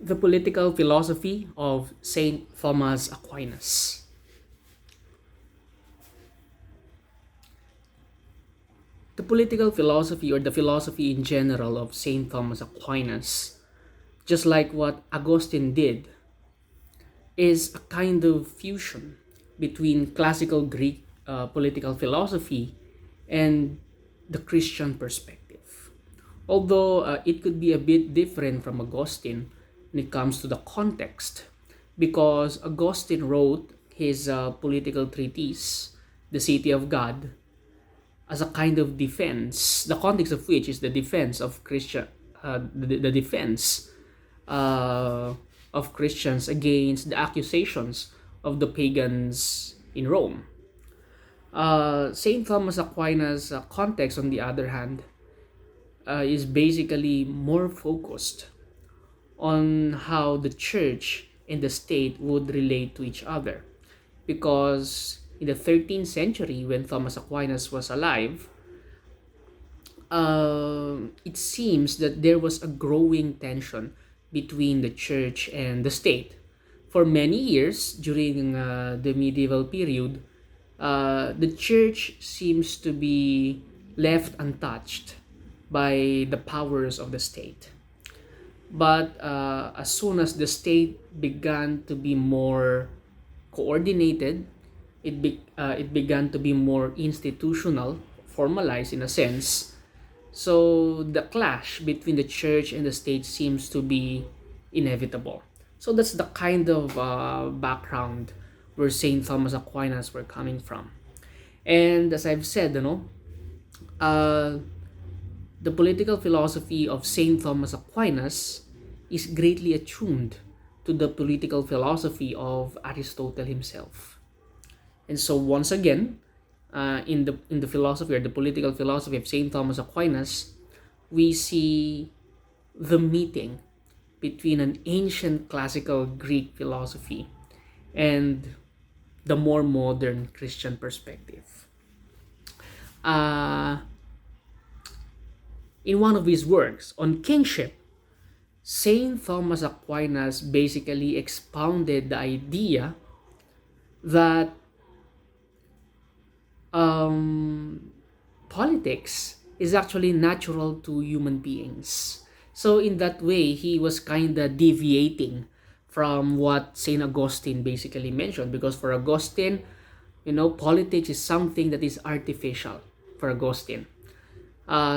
The political philosophy of Saint Thomas Aquinas. The political philosophy, or the philosophy in general, of Saint Thomas Aquinas, just like what Augustine did, is a kind of fusion between classical Greek political philosophy and the Christian perspective. Although it could be a bit different from Augustine when it comes to the context, because Augustine wrote his political treatise, The City of God, as a kind of defense, the context of which is the defense of the defense uh, of Christians against the accusations of the pagans in Rome. Saint Thomas Aquinas' context, on the other hand, is basically more focused on how the church and the state would relate to each other. Because in the 13th century, when Thomas Aquinas was alive, it seems that there was a growing tension between the church and the state. For many years during the medieval period, the church seems to be left untouched by the powers of the state. But as soon as the state began to be more coordinated, it began to be more institutional, formalized in a sense. So the clash between the church and the state seems to be inevitable. So that's the kind of background where Saint Thomas Aquinas were coming from. And as I've said, uh, the political philosophy of Saint Thomas Aquinas is greatly attuned to the political philosophy of Aristotle himself. And so once again, in the philosophy, or the political philosophy of Saint Thomas Aquinas, we see the meeting between an ancient classical Greek philosophy and the more modern Christian perspective. Uh, in one of his works on kingship, Saint Thomas Aquinas basically expounded the idea that politics is actually natural to human beings. So in that way, he was kind of deviating from what Saint Augustine basically mentioned, because for Augustine, politics is something that is artificial for Augustine.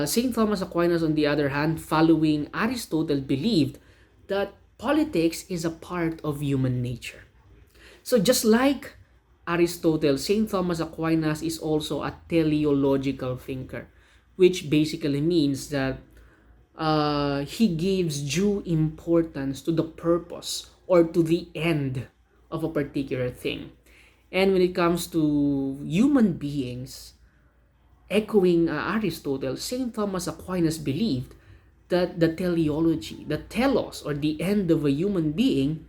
Saint Thomas Aquinas, on the other hand, following Aristotle, believed that politics is a part of human nature. So just like Aristotle, Saint Thomas Aquinas is also a teleological thinker, which basically means that he gives due importance to the purpose or to the end of a particular thing. And when it comes to human beings, echoing Aristotle, Saint Thomas Aquinas believed that the teleology, the telos, or the end of a human being,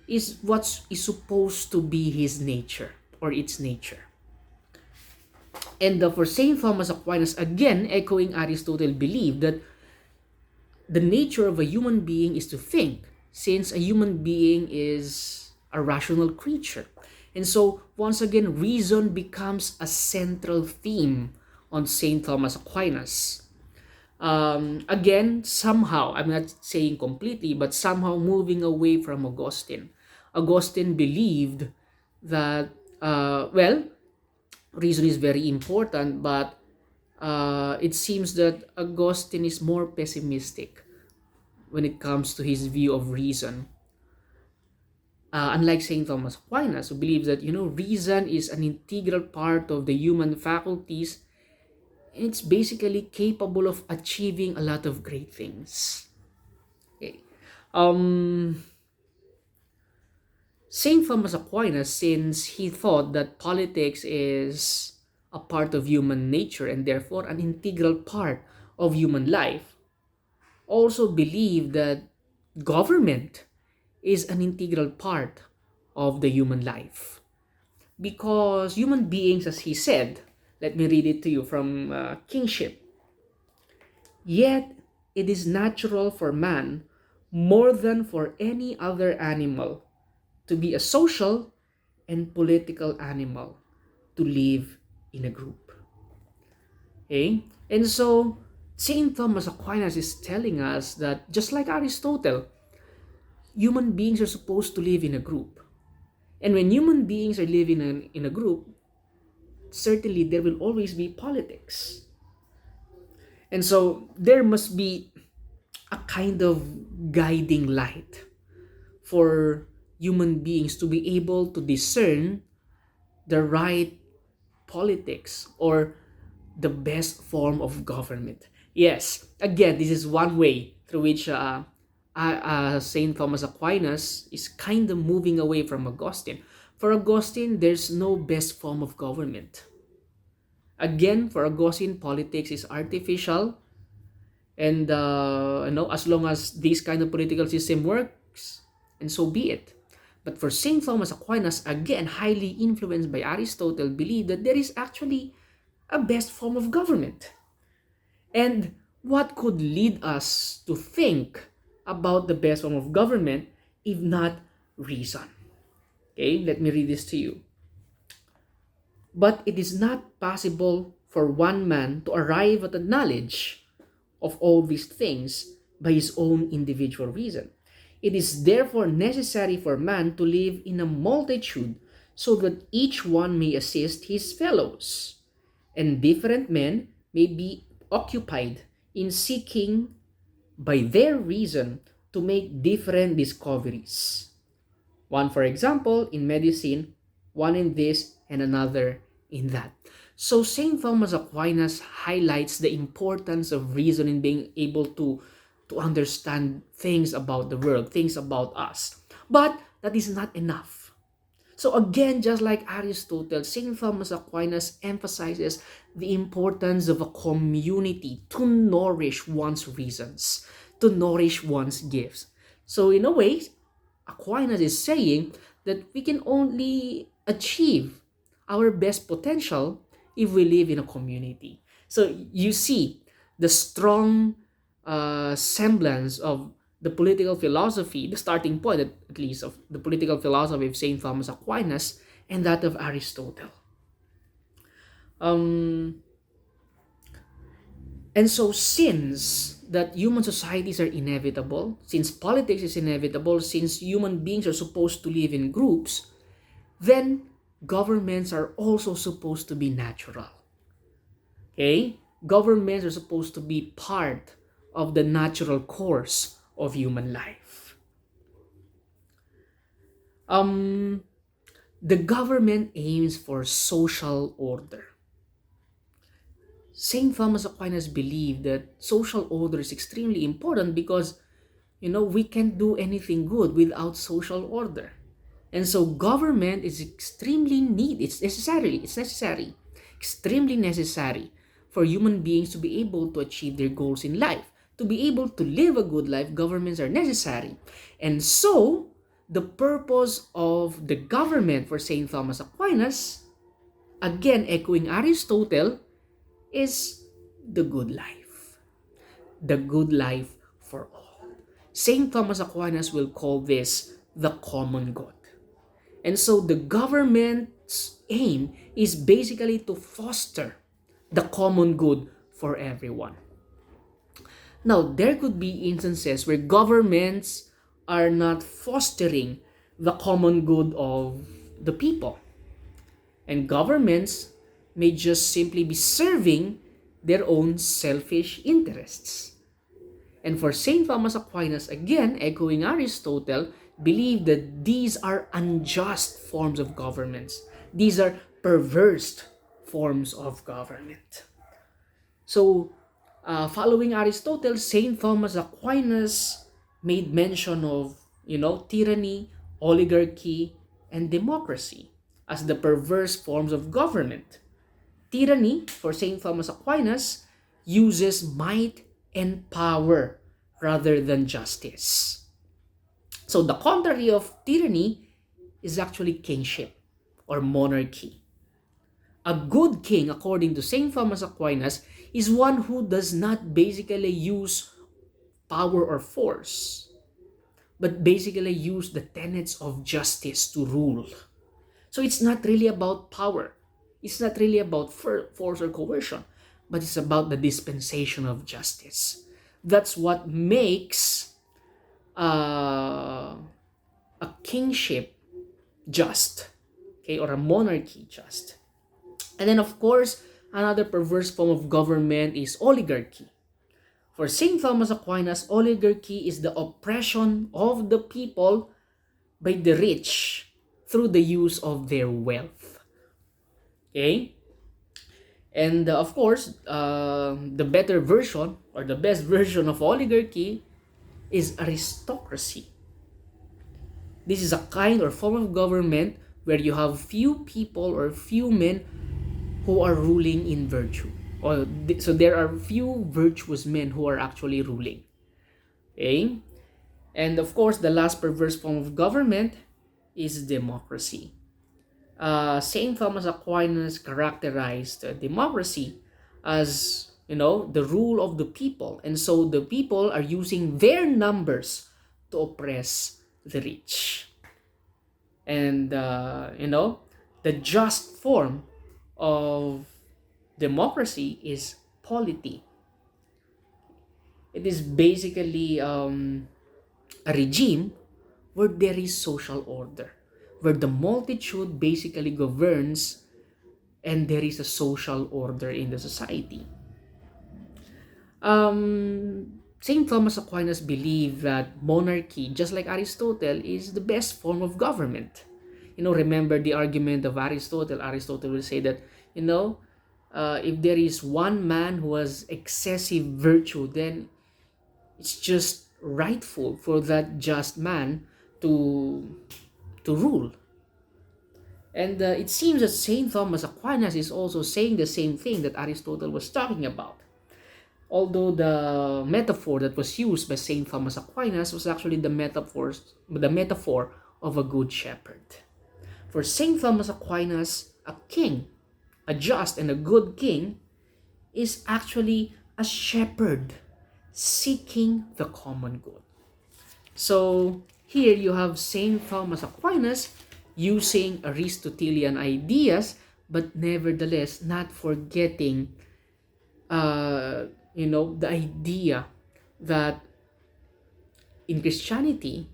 is what is supposed to be his nature, or its nature. And for Saint Thomas Aquinas, again echoing Aristotle, believed that the nature of a human being is to think, since a human being is a rational creature. And so, once again, reason becomes a central theme on St. Thomas Aquinas. Again, somehow, I'm not saying completely, but somehow moving away from Augustine. Augustine believed that, reason is very important, but it seems that Augustine is more pessimistic when it comes to his view of reason. Unlike St. Thomas Aquinas, who believes that, reason is an integral part of the human faculties, and it's basically capable of achieving a lot of great things. Okay. St. Thomas Aquinas, since he thought that politics is a part of human nature and therefore an integral part of human life, also believed that government is an integral part of the human life. Because human beings, as he said, let me read it to you from Kingship. Yet it is natural for man more than for any other animal to be a social and political animal to live in a group. Okay? And so, St. Thomas Aquinas is telling us that just like Aristotle, human beings are supposed to live in a group. And when human beings are living in a group, certainly there will always be politics. And so there must be a kind of guiding light for human beings to be able to discern the right politics or the best form of government. Yes, again, this is one way through which Saint Thomas Aquinas is kind of moving away from Augustine. For Augustine, there's no best form of government. Again, for Augustine, politics is artificial, and as long as this kind of political system works, and so be it. But for Saint Thomas Aquinas, again, highly influenced by Aristotle, believed that there is actually a best form of government. And what could lead us to think about the best form of government if not reason? Okay, let me read this to you. But it is not possible for one man to arrive at the knowledge of all these things by his own individual reason. It is therefore necessary for man to live in a multitude so that each one may assist his fellows, and different men may be occupied in seeking by their reason to make different discoveries. One, for example, in medicine, one in this, and another in that. So St. Thomas Aquinas highlights the importance of reason in being able to understand things about the world, things about us. But that is not enough. So again, just like Aristotle, St. Thomas Aquinas emphasizes the importance of a community to nourish one's reasons, to nourish one's gifts. So in a way, Aquinas is saying that we can only achieve our best potential if we live in a community. So you see the strong semblance of the political philosophy, the starting point at least of the political philosophy of St. Thomas Aquinas and that of Aristotle. And so since that human societies are inevitable, since politics is inevitable, since human beings are supposed to live in groups, then governments are also supposed to be natural. Okay? Governments are supposed to be part of the natural course of human life. The government aims for social order. St. Thomas Aquinas believed that social order is extremely important because, we can't do anything good without social order. And so government is extremely it's necessary, extremely necessary for human beings to be able to achieve their goals in life. To be able to live a good life, governments are necessary. And so, the purpose of the government for St. Thomas Aquinas, again echoing Aristotle, is the good life. The good life for all. St. Thomas Aquinas will call this the common good. And so the government's aim is basically to foster the common good for everyone. Now, there could be instances where governments are not fostering the common good of the people. And governments may just simply be serving their own selfish interests. And for St. Thomas Aquinas, again, echoing Aristotle, believed that these are unjust forms of governments. These are perverse forms of government. So, following Aristotle, St. Thomas Aquinas made mention of, tyranny, oligarchy, and democracy as the perverse forms of government. Tyranny, for St. Thomas Aquinas, uses might and power rather than justice. So the contrary of tyranny is actually kingship or monarchy. A good king, according to St. Thomas Aquinas, is one who does not basically use power or force, but basically use the tenets of justice to rule. So it's not really about power. It's not really about force or coercion, but it's about the dispensation of justice. That's what makes uh, a kingship just, okay, or a monarchy just. And then, of course, another perverse form of government is oligarchy. For St. Thomas Aquinas, oligarchy is the oppression of the people by the rich through the use of their wealth. Okay? And of course, the better version or the best version of oligarchy is aristocracy. This is a kind or form of government where you have few people or few men who are ruling in virtue. So there are few virtuous men who are actually ruling. Okay? And of course, the last perverse form of government is democracy. Saint Thomas Aquinas characterized democracy as, the rule of the people, and so the people are using their numbers to oppress the rich. And the just form of democracy is polity. It is basically a regime where there is social order, where the multitude basically governs and there is a social order in the society. St. Thomas Aquinas believed that monarchy, just like Aristotle, is the best form of government. Remember the argument of Aristotle. Aristotle will say that, if there is one man who has excessive virtue, then it's just rightful for that just man to rule. And it seems that St. Thomas Aquinas is also saying the same thing that Aristotle was talking about. Although the metaphor that was used by St. Thomas Aquinas was actually the metaphor of a good shepherd. For St. Thomas Aquinas, a king, a just and a good king, is actually a shepherd seeking the common good. So here you have St. Thomas Aquinas using Aristotelian ideas, but nevertheless not forgetting the idea that in Christianity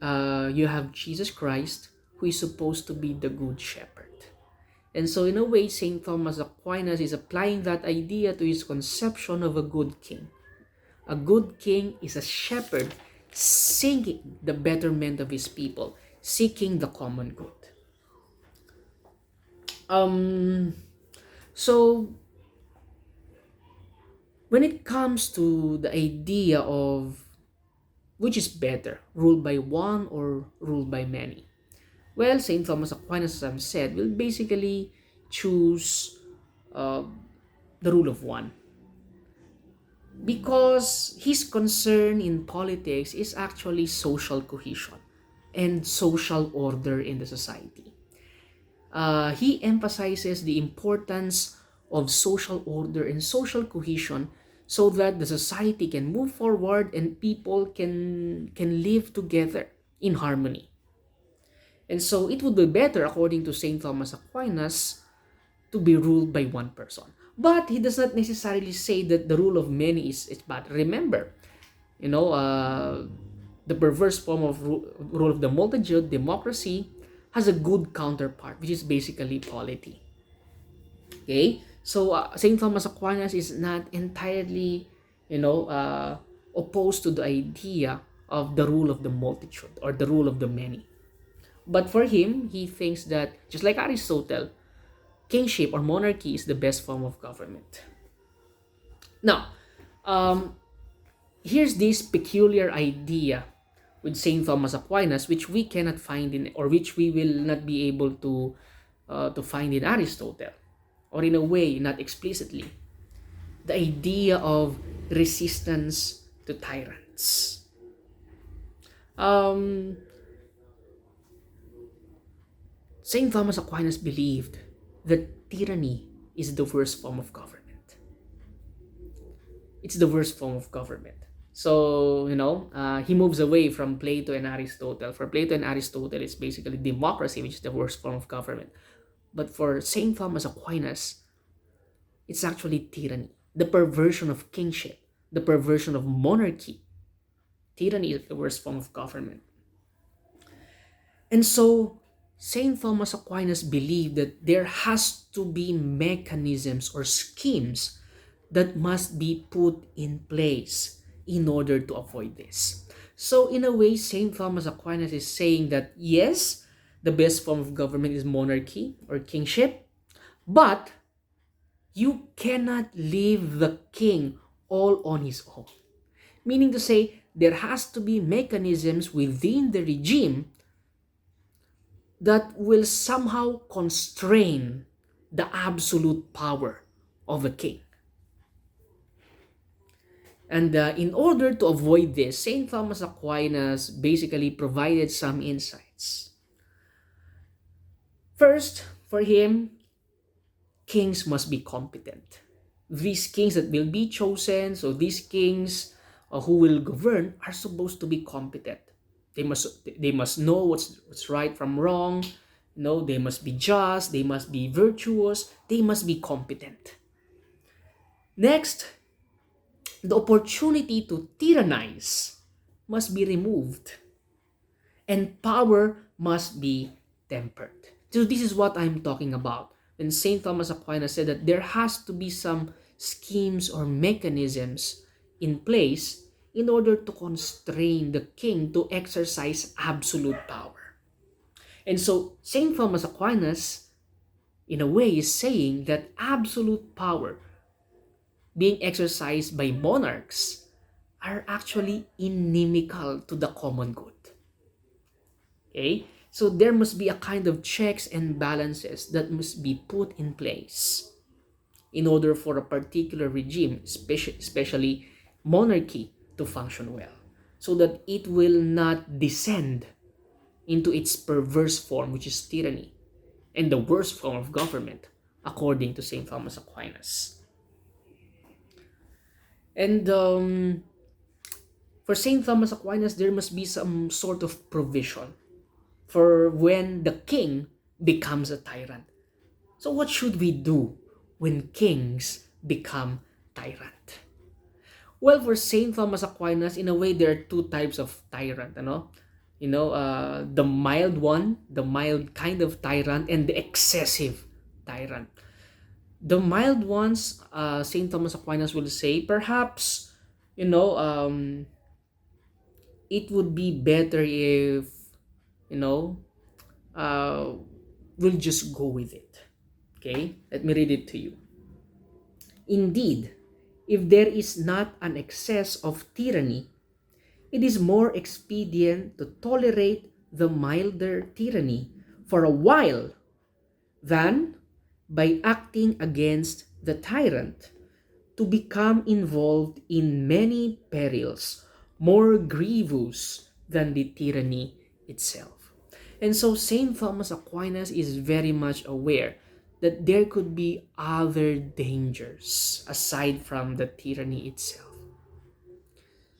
you have Jesus Christ, who is supposed to be the good shepherd. And so in a way, St. Thomas Aquinas is applying that idea to his conception of a good king. A good king is a shepherd seeking the betterment of his people, seeking the common good. So when it comes to the idea of which is better, ruled by one or ruled by many, well, St. Thomas Aquinas, as I've said, will basically choose the rule of one, because his concern in politics is actually social cohesion and social order in the society. He emphasizes the importance of social order and social cohesion so that the society can move forward and people can live together in harmony. And so it would be better, according to St. Thomas Aquinas, to be ruled by one person. But he does not necessarily say that the rule of many is bad. Remember, the perverse form of rule of the multitude, democracy, has a good counterpart, which is basically polity. Okay? So St. Thomas Aquinas is not entirely, opposed to the idea of the rule of the multitude or the rule of the many. But for him, he thinks that, just like Aristotle, kingship or monarchy is the best form of government. Now, here's this peculiar idea with Saint Thomas Aquinas, which we cannot find in, or which we will not be able to find in Aristotle, or in a way, not explicitly. The idea of resistance to tyrants. Saint Thomas Aquinas believed that tyranny is the worst form of government. It's the worst form of government. So, he moves away from Plato and Aristotle. For Plato and Aristotle, it's basically democracy, which is the worst form of government. But for St. Thomas Aquinas, it's actually tyranny, the perversion of kingship, the perversion of monarchy. Tyranny is the worst form of government. And so, St. Thomas Aquinas believed that there has to be mechanisms or schemes that must be put in place in order to avoid this. So, in a way, St. Thomas Aquinas is saying that yes, the best form of government is monarchy or kingship, but you cannot leave the king all on his own. Meaning to say, there has to be mechanisms within the regime that will somehow constrain the absolute power of a king. And in order to avoid this, St. Thomas Aquinas basically provided some insights. First, for him, kings must be competent. These kings that will be chosen, so these kings who will govern, are supposed to be competent. They must know what's right from wrong. They must be just. They must be virtuous. They must be competent. Next, the opportunity to tyrannize must be removed, and power must be tempered. So this is what I'm talking about. When St. Thomas Aquinas said that there has to be some schemes or mechanisms in place in order to constrain the king to exercise absolute power. And so St. Thomas Aquinas, in a way, is saying that absolute power being exercised by monarchs are actually inimical to the common good. Okay? So there must be a kind of checks and balances that must be put in place in order for a particular regime, especially monarchy, to function well, so that it will not descend into its perverse form, which is tyranny, and the worst form of government, according to St. Thomas Aquinas. And for St. Thomas Aquinas, there must be some sort of provision for when the king becomes a tyrant. So what should we do when kings become tyrant? Well, for Saint Thomas Aquinas, in a way, there are two types of tyrant. The mild one, the mild kind of tyrant, and the excessive tyrant. The mild ones, Saint Thomas Aquinas will say, perhaps, it would be better if, you know, uh, we'll just go with it. Okay, let me read it to you. Indeed, if there is not an excess of tyranny, it is more expedient to tolerate the milder tyranny for a while than, by acting against the tyrant, to become involved in many perils more grievous than the tyranny itself. And so St. Thomas Aquinas is very much aware that there could be other dangers aside from the tyranny itself.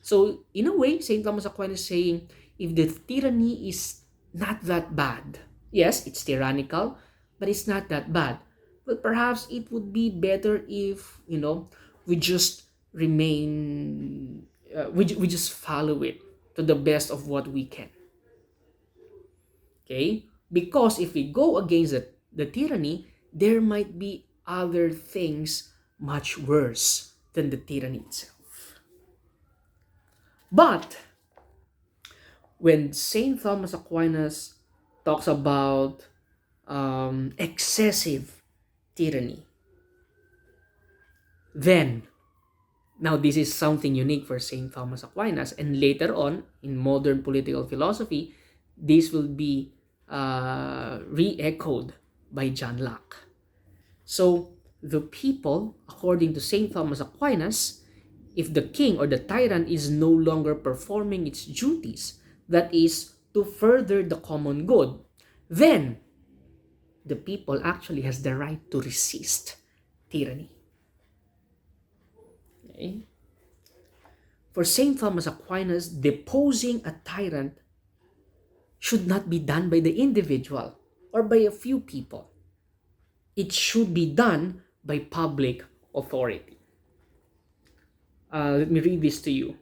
So, in a way, St. Thomas Aquinas is saying if the tyranny is not that bad, yes, it's tyrannical, but it's not that bad. But perhaps it would be better if, we just remain, we just follow it to the best of what we can. Okay? Because if we go against the tyranny, there might be other things much worse than the tyranny itself. But when Saint Thomas Aquinas talks about excessive tyranny, then now this is something unique for Saint Thomas Aquinas, and later on in modern political philosophy, this will be re-echoed by John Locke. So the people, according to Saint Thomas Aquinas, if the king or the tyrant is no longer performing its duties, that is, to further the common good, then the people actually has the right to resist tyranny. Okay? For St. Thomas Aquinas, deposing a tyrant should not be done by the individual or by a few people. It should be done by public authority. Let me read this to you.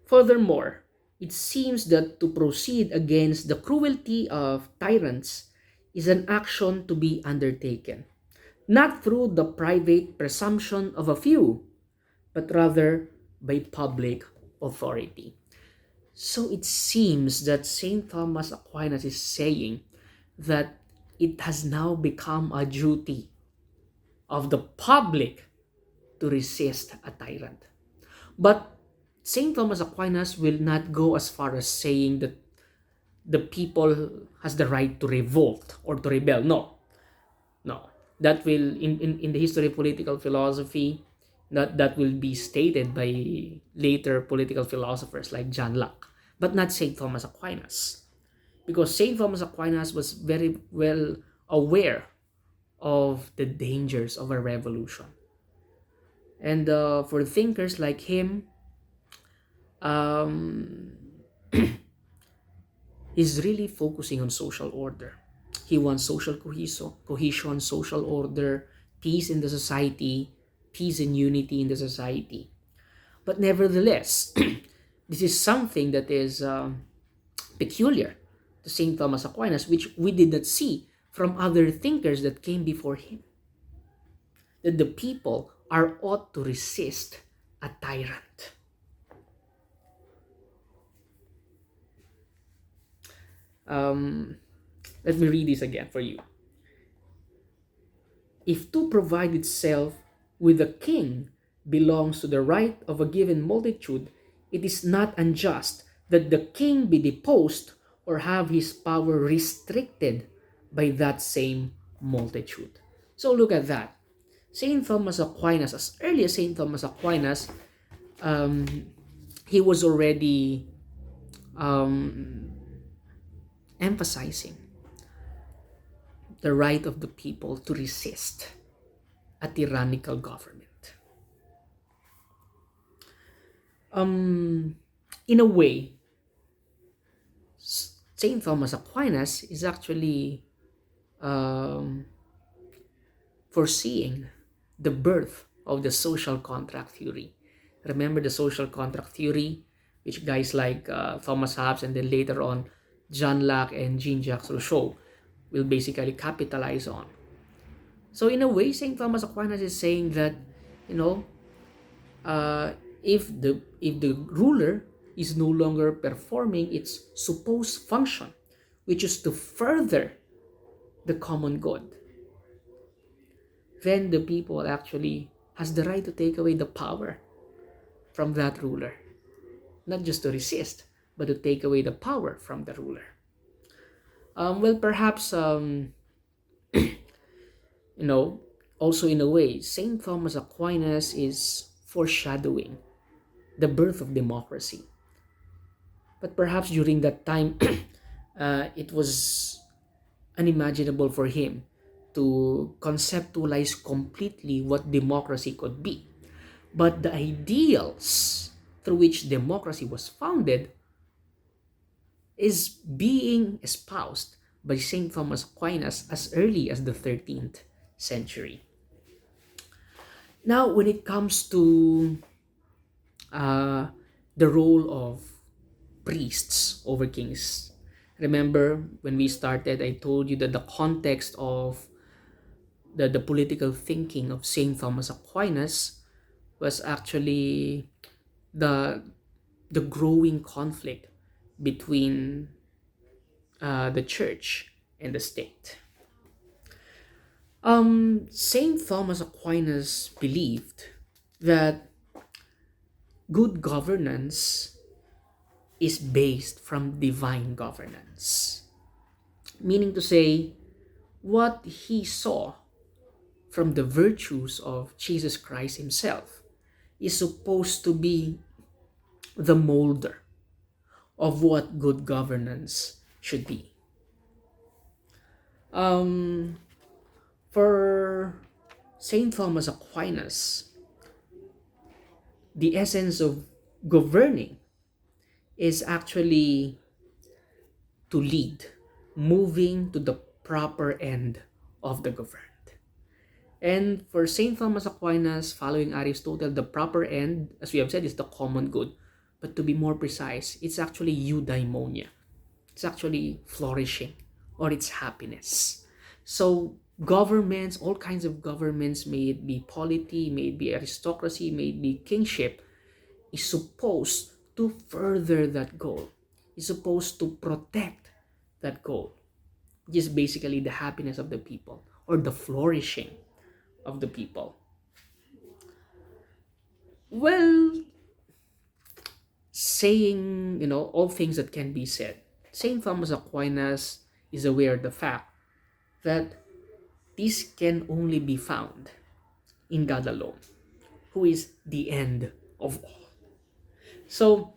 Furthermore, it seems that to proceed against the cruelty of tyrants is an action to be undertaken, not through the private presumption of a few, but rather by public authority. So it seems that St. Thomas Aquinas is saying that it has now become a duty of the public to resist a tyrant. But St. Thomas Aquinas will not go as far as saying that the people has the right to revolt or to rebel. No, no. That will, in the history of political philosophy, that will be stated by later political philosophers like John Locke, but not St. Thomas Aquinas. Because St. Thomas Aquinas was very well aware of the dangers of a revolution. And for thinkers like him, um, he's really focusing on social order. He wants social cohesion, social order, peace in the society, peace and unity in the society. But nevertheless, this is something that is peculiar to St. Thomas Aquinas, which we did not see from other thinkers that came before him. That the people are ought to resist a tyrant. Let me read this again for you. If to provide itself with a king belongs to the right of a given multitude, it is not unjust that the king be deposed or have his power restricted by that same multitude. So look at that. St. Thomas Aquinas, as early as St. Thomas Aquinas, um, he was already emphasizing the right of the people to resist a tyrannical government. In a way, St. Thomas Aquinas is actually foreseeing the birth of the social contract theory. Remember the social contract theory, which guys like Thomas Hobbes and then later on John Locke and Jean-Jacques Rousseau will basically capitalize on. So in a way, St. Thomas Aquinas is saying that, you know, if the ruler is no longer performing its supposed function, which is to further the common good, then the people actually has the right to take away the power from that ruler. Not just to resist, but to take away the power from the ruler. Perhaps, also in a way, St. Thomas Aquinas is foreshadowing the birth of democracy. But perhaps during that time, it was unimaginable for him to conceptualize completely what democracy could be. But the ideals through which democracy was founded is being espoused by St. Thomas Aquinas as early as the 13th century. Now, when it comes to the role of priests over kings, remember when we started, I told you that the context of the political thinking of St. Thomas Aquinas was actually the growing conflict between the church and the state. St. Thomas Aquinas believed that good governance is based from divine governance. Meaning to say, what he saw from the virtues of Jesus Christ himself is supposed to be the molder of what good governance should be. For St. Thomas Aquinas, the essence of governing is actually to lead, moving to the proper end of the governed. And for St. Thomas Aquinas, following Aristotle, the proper end, as we have said, is the common good. But to be more precise, it's actually eudaimonia. It's actually flourishing, or it's happiness. So governments, all kinds of governments, may it be polity, may it be aristocracy, may it be kingship, is supposed to further that goal. Is supposed to protect that goal, which is basically the happiness of the people or the flourishing of the people. Well, saying, all things that can be said, St. Thomas Aquinas is aware of the fact that this can only be found in God alone, who is the end of all. So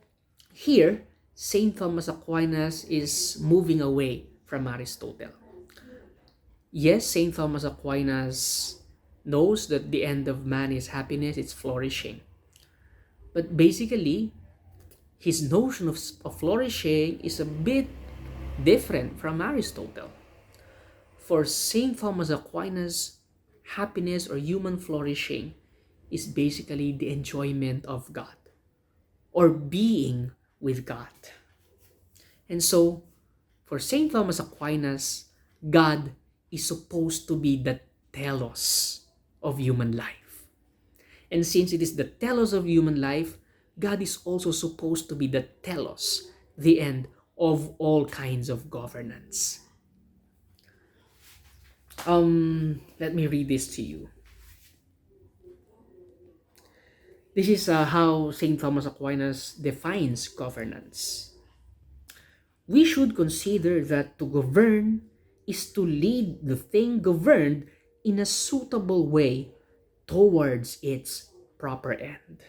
here, St. Thomas Aquinas is moving away from Aristotle. Yes, St. Thomas Aquinas knows that the end of man is happiness, it's flourishing. But basically, his notion of flourishing is a bit different from Aristotle. For St. Thomas Aquinas, happiness or human flourishing is basically the enjoyment of God or being with God. And so, for St. Thomas Aquinas, God is supposed to be the telos of human life. And since it is the telos of human life, God is also supposed to be the telos, the end of all kinds of governance. Let me read this to you. This is how St. Thomas Aquinas defines governance. We should consider that to govern is to lead the thing governed in a suitable way towards its proper end.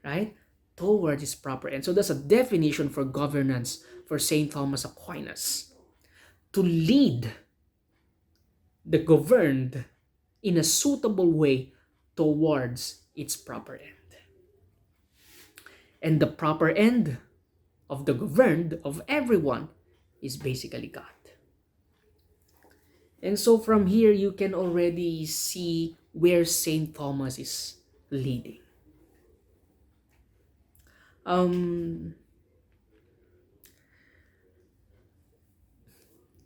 Right? Towards its proper end. So that's a definition for governance for St. Thomas Aquinas. To lead the governed in a suitable way towards its proper end. And the proper end of the governed, of everyone, is basically God. And so from here, you can already see where St. Thomas is leading.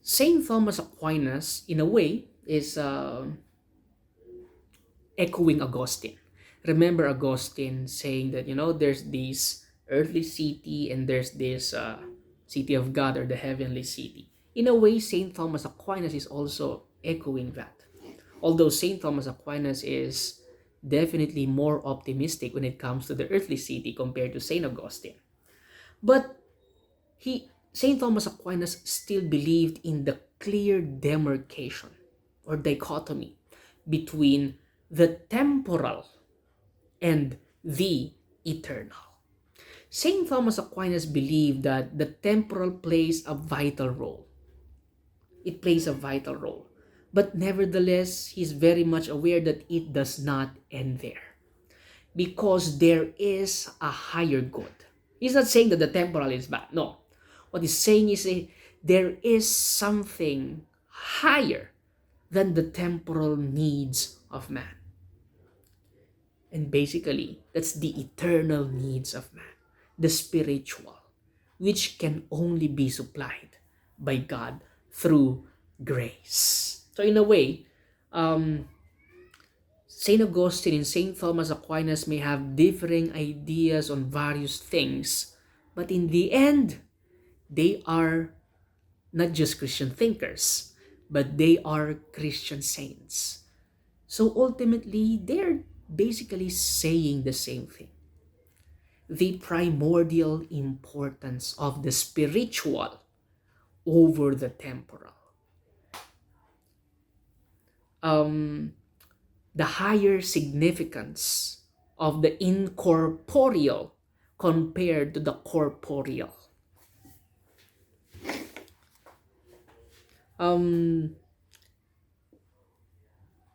St. Thomas Aquinas, in a way, is echoing Augustine. Remember Augustine saying that, there's this earthly city and there's this city of God, or the heavenly city. In a way, St. Thomas Aquinas is also echoing that. Although St. Thomas Aquinas is definitely more optimistic when it comes to the earthly city compared to St. Augustine. But St. Thomas Aquinas still believed in the clear demarcation or dichotomy between the temporal and the eternal. St. Thomas Aquinas believed that the temporal plays a vital role. It plays a vital role. But nevertheless, he's very much aware that it does not end there. Because there is a higher good. He's not saying that the temporal is bad. No. What he's saying is there is something higher than the temporal needs of man. And basically, that's the eternal needs of man, the spiritual, which can only be supplied by God through grace. So in a way, St. Augustine and St. Thomas Aquinas may have differing ideas on various things, but in the end, they are not just Christian thinkers, but they are Christian saints. So ultimately, they're basically saying the same thing. The primordial importance of the spiritual over the temporal. The higher significance of the incorporeal compared to the corporeal.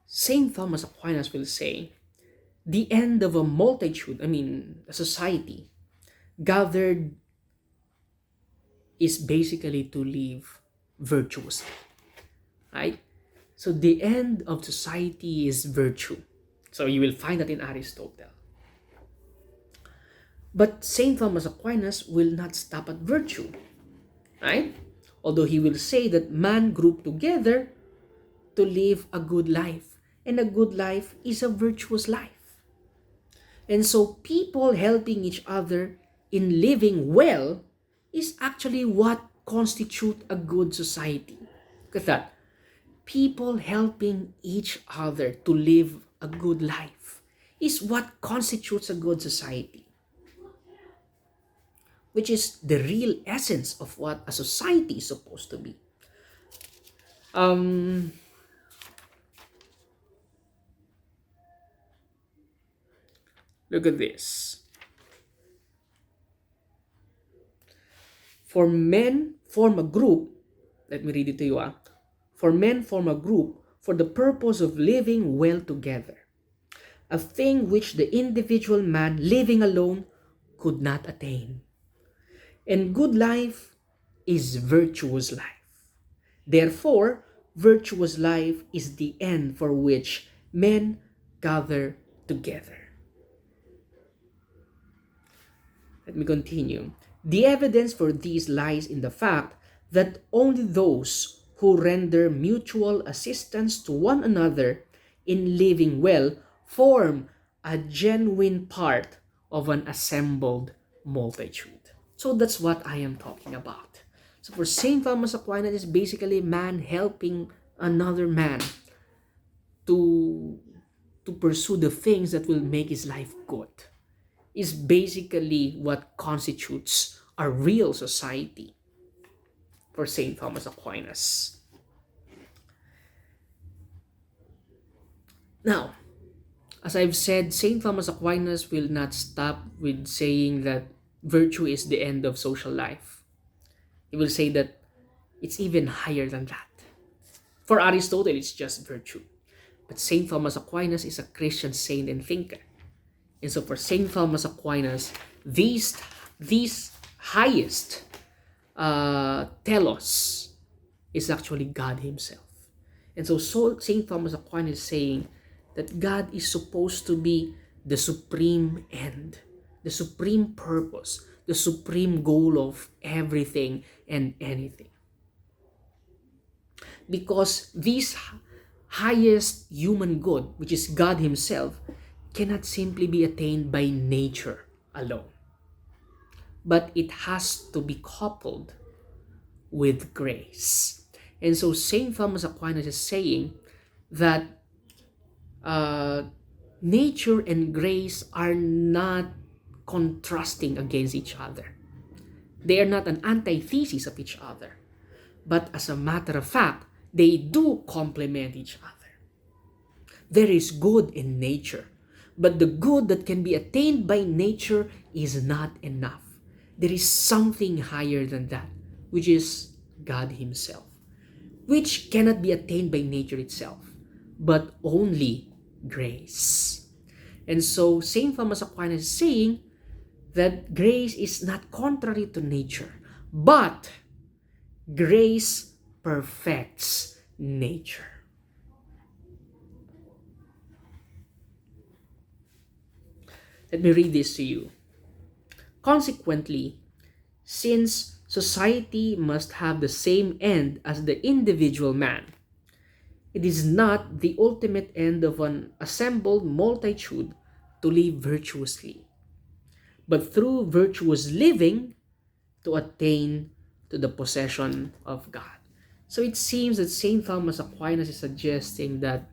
St. Thomas Aquinas will say The end of a multitude, a society, gathered is basically to live virtuously, right? So the end of society is virtue. So you will find that in Aristotle. But St. Thomas Aquinas will not stop at virtue, right? Although he will say that man grouped together to live a good life. And a good life is a virtuous life. And so people helping each other in living well is actually what constitute a good society. Look at that. People helping each other to live a good life is what constitutes a good society, which is the real essence of what a society is supposed to be. Um, Look at this. For men form a group, let me read it to you. For men form a group for the purpose of living well together, a thing which the individual man living alone could not attain. And good life is virtuous life. Therefore, virtuous life is the end for which men gather together. Let me continue. The evidence for this lies in the fact that only those who render mutual assistance to one another in living well form a genuine part of an assembled multitude. So that's what I am talking about. So for St. Thomas Aquinas, is basically man helping another man to pursue the things that will make his life good, is basically what constitutes a real society for St. Thomas Aquinas. Now, as I've said, St. Thomas Aquinas will not stop with saying that virtue is the end of social life. He will say that it's even higher than that. For Aristotle, it's just virtue. But St. Thomas Aquinas is a Christian saint and thinker. And so for St. Thomas Aquinas, these highest telos is actually God himself. And so St. Thomas Aquinas is saying that God is supposed to be the supreme end, the supreme purpose, the supreme goal of everything and anything. Because this highest human good, which is God himself, cannot simply be attained by nature alone, but it has to be coupled with grace. And so St. Thomas Aquinas is saying that nature and grace are not contrasting against each other. They are not an antithesis of each other, but as a matter of fact, they do complement each other. There is good in nature, but the good that can be attained by nature is not enough. There is something higher than that, which is God himself, which cannot be attained by nature itself, but only grace. And so St. Thomas Aquinas is saying that grace is not contrary to nature, but grace perfects nature. Let me read this to you. Consequently, since society must have the same end as the individual man, it is not the ultimate end of an assembled multitude to live virtuously, but through virtuous living to attain to the possession of God. So it seems that St. Thomas Aquinas is suggesting that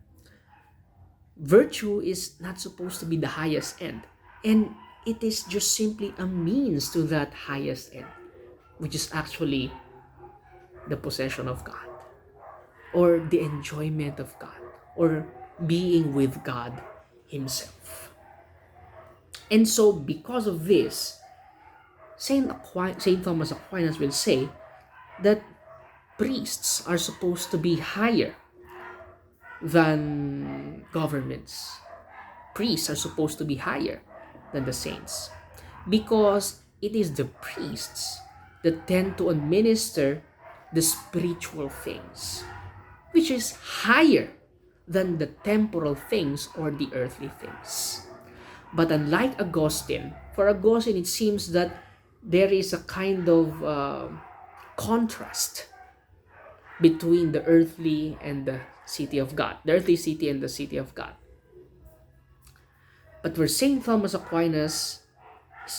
virtue is not supposed to be the highest end, and it is just simply a means to that highest end, which is actually the possession of God, or the enjoyment of God, or being with God himself. And so because of this, St. Thomas Aquinas will say that priests are supposed to be higher than governments, priests are supposed to be higher than the saints, because it is the priests that tend to administer the spiritual things, which is higher than the temporal things or the earthly things. But unlike Augustine, for Augustine it seems that there is a kind of contrast between the earthly and the city of God, the earthly city and the city of God. But where St. Thomas Aquinas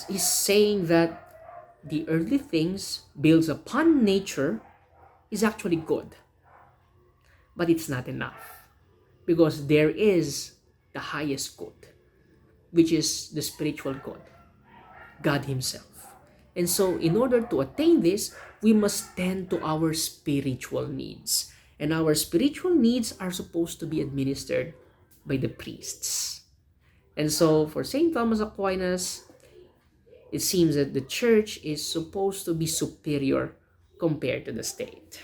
is saying that the earthly things builds upon nature is actually good, but it's not enough, because there is the highest good, which is the spiritual good, God Himself. And so, in order to attain this, we must tend to our spiritual needs. And our spiritual needs are supposed to be administered by the priests. And so, for St. Thomas Aquinas, it seems that the church is supposed to be superior compared to the state.